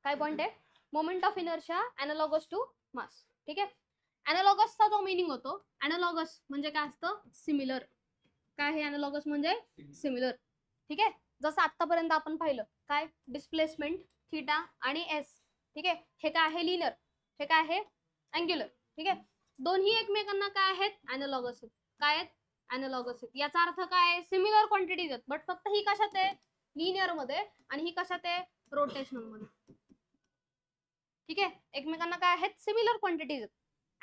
काय पॉइंट आहे? Moment of inertia analogous to mass. ठीक आहे. अॅनालॉगसचा जो मीनिंग होतो, अॅनालॉगस म्हणजे काय असतं? सिमिलर. काय हे अॅनालॉगस म्हणजे? सिमिलर. ठीक आहे. जसं आतापर्यंत आपण पाहिलं काय, डिस्प्लेसमेंट थीटा आणि एस. ठीक आहे. हे काय आहे? लिनियर. हे काय आहे? अँग्युलर. ठीक आहे. दोन्ही एकमेकांना काय आहेत? अॅनालॉगस आहेत. काय आहेत? अॅनालॉगस आहेत. याचा अर्थ काय? सिमिलर क्वांटिटीज आहेत, बट फक्त ही कशात आहे? लिनियर मध्ये, आणि ही कशात आहे? रोटेशनल मध्ये. ठीक आहे. एकमेकांना काय आहेत? सिमिलर क्वांटिटीज आहेत,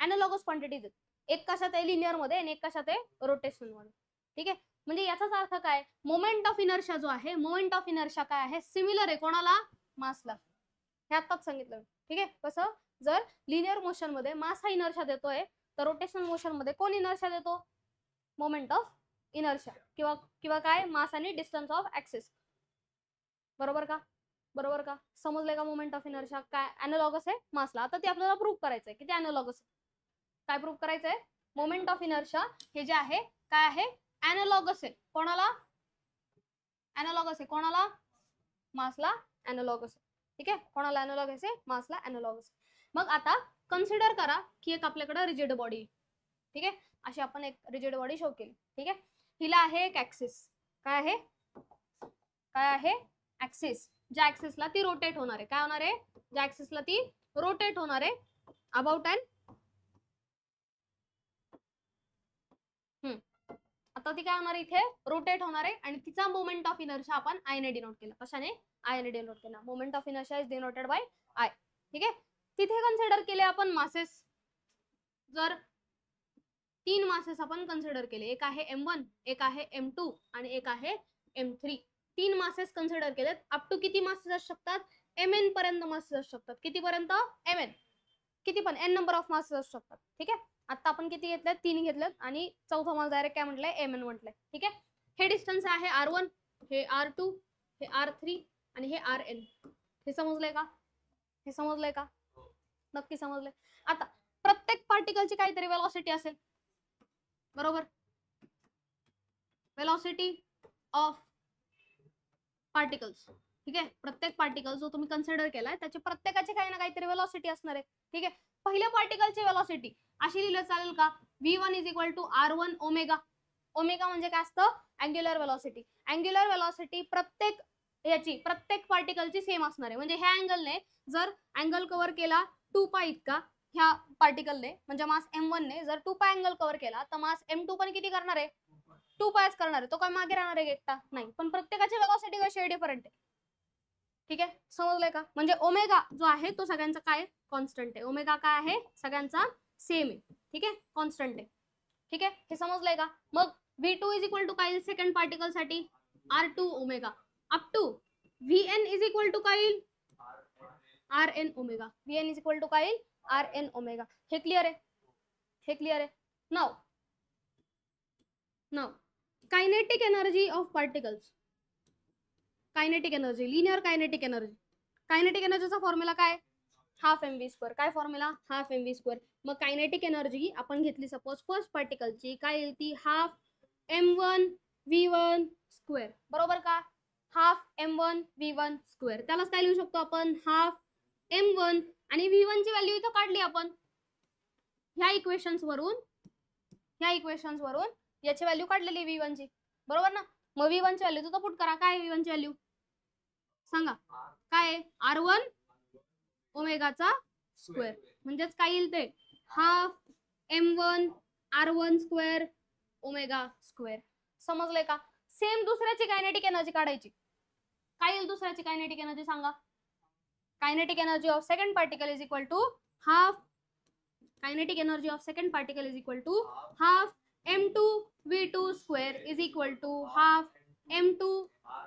अॅनालॉगस क्वांटिटीज आहेत. एक कशात आहे? लिनियर मध्ये, आणि एक कशात आहे? रोटेशनल मध्ये. ठीक आहे. म्हणजे याचाच अर्थ काय? मोमेंट ऑफ इनर्शिया जो आहे, मोमेंट ऑफ इनर्शिया काय आहे? सिमिलर आहे. कोणाला? मासला. हे आताच सांगितलं. ठीक आहे. कसं? जर लिनियर मोशन मध्ये मास हा इनर्शिया देतोय, तर रोटेशनल मोशन मध्ये कोण इनर्शिया देतो? मोमेंट ऑफ इनर्शिया, किंवा किंवा काय? मास आणि डिस्टन्स ऑफ ऍक्सिस. बरोबर का? बरोबर का? समजलंय का? मोमेंट ऑफ इनर्शिया काय अॅनालॉगस आहे मासला. आता ते आपल्याला प्रूव्ह करायचंय की ते अॅनालॉगस आहे. काय प्रूव्ह करायचंय? मोमेंट ऑफ इनर्शिया हे जे आहे काय आहे? अॅनालॉगस आहे. कोणाला? अॅनालॉगस आहे. कोणाला? मासला अॅनालॉगस. ठीक आहे. कोणाला अॅनालॉगस आहे? मासला अॅनालॉगस. मग आता कन्सिडर करा की एक आपल्याकडे रिजिड बॉडी. ठीक आहे. अशी आपण एक रिजिड बॉडी शो केली. ठीक आहे. हिला आहे एक ऍक्सिस. काय आहे? काय आहे? ऍक्सिस. ज्या ऍक्सिसला ती रोटेट होणार आहे. काय होणार आहे? ज्या ऍक्सिसला ती रोटेट होणार आहे अबाउट अँड आता ती काय होणार इथे? रोटेट होणार आहे, आणि तिचा मोमेंट ऑफ इनर्शिया आपण आय ने डिनोट केला. कशाने? आय ने डिनोट केला. Moment of inertia is denoted by I. ठीक आहे. तिथे कन्सिडर केले आपण मासेस. जर 3 मासेस आपण कन्सिडर केले, एक आहे M1, एक आहे M2 आणि एक आहे M3. 3 मासेस कन्सिडर केलेत. अप टू किती मासेस असू शकतात? Mn पर्यंत मासेस असू शकतात. किती पर्यंत? Mn. किती पण n नंबर ऑफ मासेस असू शकतात. ठीक आहे. आता आपण किती घेतल्यात? 3 घेतल्यात, आणि चौथा मास डायरेक्ट काय म्हटलंय? Mn म्हटलंय. ठीक आहे. हे डिस्टन्स आहे R1, हे R2, हे R3 आणि हे Rn. हे समजलंय का? हे समजलंय का? नक्की समजलंय. आता प्रत्येक पार्टिकलची काहीतरी वेलॉसिटी असेल. बरोबर? Velocity of particles. ठीक आहे. प्रत्येक पार्टिकल जो तुम्ही कन्सिडर केलाय त्याची प्रत्येकाची काही ना काहीतरी वेलॉसिटी असणार आहे. ठीक आहे. पहिल्या पार्टिकलची वेलॉसिटी अशी लिहिलं चालेल का? v1 is equal to r1 omega. Omega म्हणजे काय असतं? Angular velocity. अँग्युलर वेलॉसिटी प्रत्येक याची, प्रत्येक पार्टिकलची सेम असणार आहे. म्हणजे ह्या अँगलने जर अँगल कव्हर केला 2π इतका, ह्या पार्टिकलने म्हणजे मास M1 ने जर 2π अँगल कव्हर केला, तर मास M2 पण किती करणार आहे? 2πच करणार आहे. तो काय मागे राहणार आहे एकटा? नाही. पण प्रत्येकाची वेलॉसिटी कशी आहे? डिफरंट आहे. ठीक आहे. समजलंय का? म्हणजे ओमेगा जो आहे तो सगळ्यांचा काय? कॉन्स्टंट आहे. ओमेगा काय आहे? सगळ्यांचा सेम आहे. ठीक आहे. कॉन्स्टंट आहे. ठीक आहे. हे समजलंय का? मग v2 इज इक्वल टू काय सेकंड पार्टिकल साठी? r2 omega up to vn is equal to काय? rn omega. vn is equal to काय? rn omega. हे क्लियर आहे? हे क्लियर आहे? Now kinetic energy of particles. Kinetic energy, linear kinetic energy. Kinetic एनर्जीचा formula काय? Half mv². काय formula? Half mv². मग कायनेटिक एनर्जी आपण घेतली सपोज फर्स्ट पार्टिकलची, काय येईल ती? Half m1 v1 square. बरोबर का? Half m1 v1 square. त्यालाच काय लिहू शकतो आपण? हाफ m1, आणि v1 ची व्हॅल्यू इथं काढली आपण ह्या इक्वेशन्स वरून. याची व्हॅल्यू काढलेली v1 ची. बरोबर ना? मग v1 ची व्हॅल्यू तिथं पुट करा. काय v1 ची व्हॅल्यू सांगा? काय? r1 ओमेगाचा square. म्हणजेच काय येईल ते? Half m1 r1 square omega square. समजलंय का? सेम दुसऱ्याची कायनेटिक एनर्जी काढायची. काय येईल दुसऱ्याची कायनेटिक एनर्जी सांगा? Kinetic energy of second particle is equal to half, kinetic energy of second particle is equal to half m2 v2 square is equal to half m2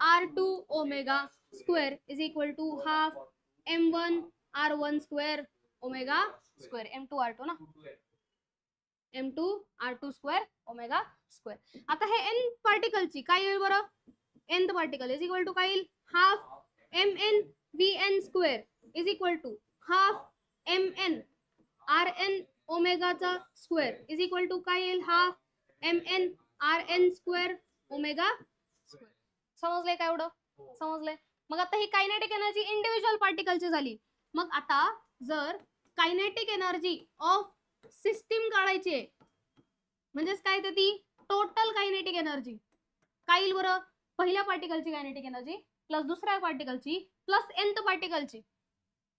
r2 omega square is equal to half m1 r1 square omega square. m2 r2 ना, m2 r2 square omega square. आता हे n पार्टिकलची काय येईल बरं? nth particle is equal to काय येईल? Half mn vn square is equal to half mn rn ओमेगाचा square is equal to काय येईल? Half mn rn square omega square. समजलंय का? एवढं समजलंय? मग आता ही कायनेटिक एनर्जी इंडिव्हिज्युअल पार्टिकलची झाली. मग आता जर कायनेटिक एनर्जी ऑफ सिस्टीम काढायची आहे, म्हणजेच काय ते ती टोटल कायनेटिक एनर्जी काय येईल बरं, पहिल्या पार्टिकलची कायनेटिक एनर्जी प्लस दुसऱ्या पार्टिकलची प्लस nth पार्टिकलची.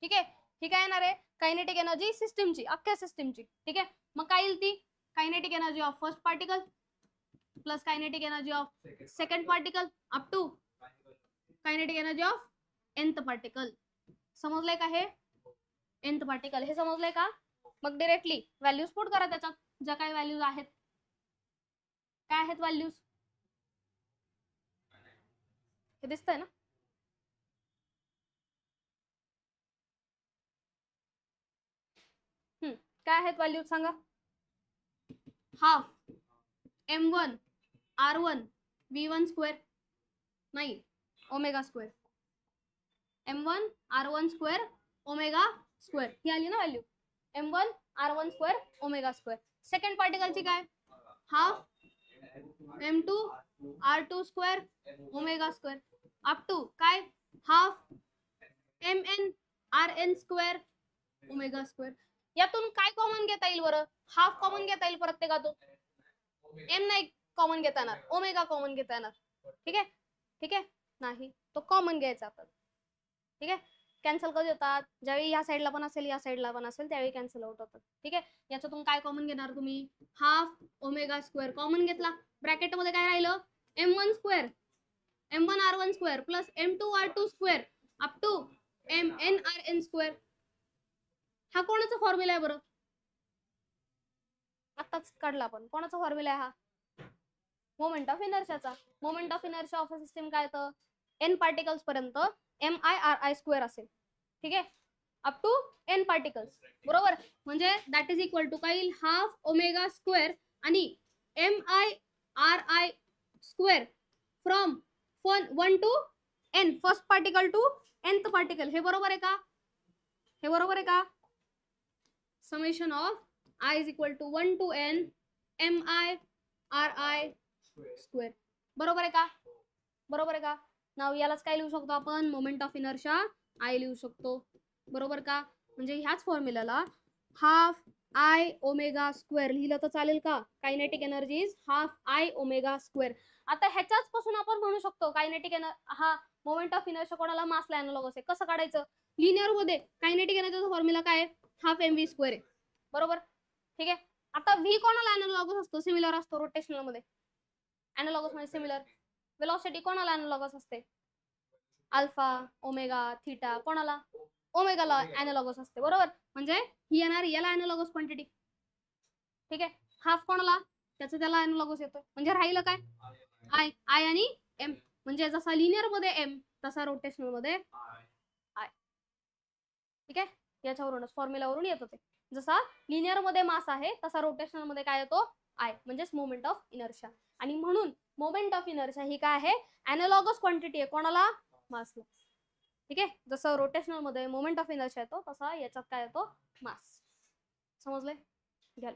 ठीक आहे, ही काय येणार आहे कायनेटिक एनर्जी सिस्टीमची, अख्ख्या सिस्टीमची. ठीक आहे, मग काय येईल ती kinetic energy of first particle plus kinetic energy of second particle up to kinetic energy of nth particle. समजलंय का हे nth पार्टिकल, हे समजलंय का? मग डिरेक्टली व्हॅल्यूज पुट करा त्याच्यात, ज्या काय व्हॅल्यूज आहेत. काय आहेत व्हॅल्यूज, हे दिसतंय ना? काय आहेत व्हॅल्यूज सांगा. Half m1 r1 v1 square, नाही omega square, m1 r1 square omega square, ही आली ना value, m1 r1 square omega square. Second पार्टिकलची काय half m2 r2 square omega square up to काय half mn rn square omega square. यातून काय common घेता येईल बरं, हाफ कॉमन घेता येईल प्रत्येकातून, m नाही कॉमन घेता येणार, ओमेगा कॉमन घेता येणार. ठीक आहे, ठीक आहे, नाही तो कॉमन घ्यायचा आपण. ठीक आहे, कॅन्सल कधी होतात, ज्यावेळी या साईडला पण असेल या साईडला पण असेल त्यावेळी कॅन्सल आउट होतात. ठीक आहे, याच्यातून काय कॉमन घेणार तुम्ही, हाफ ओमेगा स्क्वेअर कॉमन घेतला, ब्रॅकेट मध्ये काय राहिलं m1 square m1 r1 square plus m2 r2 square up to mn rn square. हा कोणाचा फॉर्म्युला आहे बरं, आताच काढला आपण, कोणाचा फॉर्म्युला आहे हा, मोमेंट ऑफ इनर्शियाचा. Moment of inertia of a system काय तर n पार्टिकल्स पर्यंत MIRI स्क्वेअर असेल. ठीक आहे, अप टू n पार्टिकल्स, बरोबर. म्हणजे दॅट इज इक्वल टू काय हाफ ओमेगा स्क्वेअर आणि MIRI square from 1 to n, first particle to nth particle. हे बरोबर आहे का, हे बरोबर आहे का? Summation of I is equal to 1 to n MIRI square. बरोबर आहे का, बरोबर आहे का? नाव यालाच काय लिहू शकतो आपण, मोमेंट ऑफ इनर्शिया I लिहू शकतो. बरोबर का? म्हणजे ह्याच फॉर्म्युलाला हाफ I ओमेगा स्क्वेअर लिहिलं तर चालेल का, kinetic energy is half I omega square. आता ह्याच्याच पासून आपण म्हणू शकतो कायनेटिक हा मोमेंट ऑफ इनर्शिया कोणाला मासला एनालॉगस आहे. कसं काढायचं, लिनियर मध्ये कायनेटिक एनर्जीचा फॉर्म्युला काय आहे, हाफ mv स्क्वेअर आहे. बरोबर, ठीक आहे. आता v कोणाला एनालॉगस असतो, सिमिलर असतो रोटेशनल मध्ये, एनालॉगस म्हणजे सिमिलर. वेलोसिटी कोणाला एनालॉगस असते, अल्फा ओमेगा थीटा, कोणाला ओमेगाला एनालॉगस असते. बरोबर, म्हणजे ही येणार याला एनालॉगस क्वांटिटी. ठीक आहे, हाफ कोणाला, त्याचं त्याला एनालॉगस येतो. म्हणजे राहिलं काय I आणि m, म्हणजे जसा लिनियर मध्ये m तसा रोटेशनल मध्ये I. ठीक आहे, याच्यावरूनच फॉर्म्युलावरून येत होते. जसा लिनियर मध्ये मास आहे तसा रोटेशनल मध्ये काय येतो I, म्हणजेच मोमेंट ऑफ इनर्शिया. आणि म्हणून मोमेंट ऑफ इनर्शिया ही काय आहे, एनालॉगस क्वांटिटी आहे कोणाला, मासला. ठीक आहे, जसं रोटेशनल मध्ये मोमेंट ऑफ इनर्शिया येतो तसा याच्यात काय येतो, मास. समजले, घ्या.